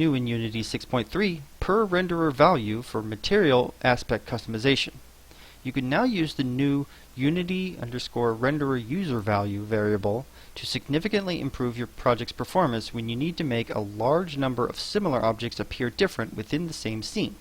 New in Unity 6.3, per renderer value for material aspect customization. You can now use the new Unity_renderer user value variable to significantly improve your project's performance when you need to make a large number of similar objects appear different within the same scene.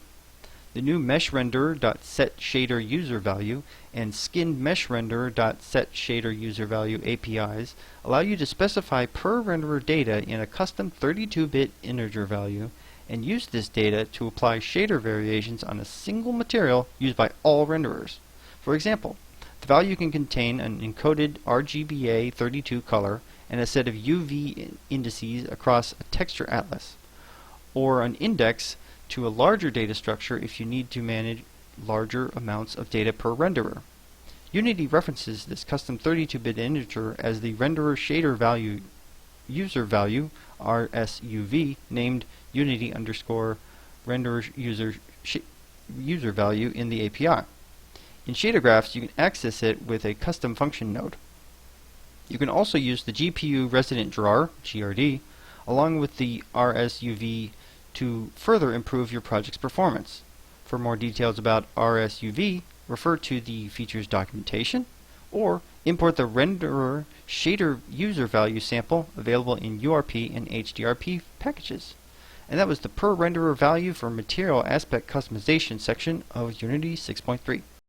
The new meshRenderer.setShaderUserValue and SkinnedMeshRenderer.setShaderUserValue APIs allow you to specify per renderer data in a custom 32-bit integer value and use this data to apply shader variations on a single material used by all renderers. For example, the value can contain an encoded RGBA 32 color and a set of UV indices across a texture atlas, or an index to a larger data structure if you need to manage larger amounts of data per renderer. Unity references this custom 32-bit integer as the renderer shader value user value RSUV named Unity_renderer user value in the API. In shader graphs, you can access it with a custom function node. You can also use the GPU resident drawer (GRD) along with the RSUV to further improve your project's performance. For more details about RSUV, refer to the features documentation or import the renderer shader user value sample available in URP and HDRP packages. And that was the per renderer value for material aspect customization section of Unity 6.3.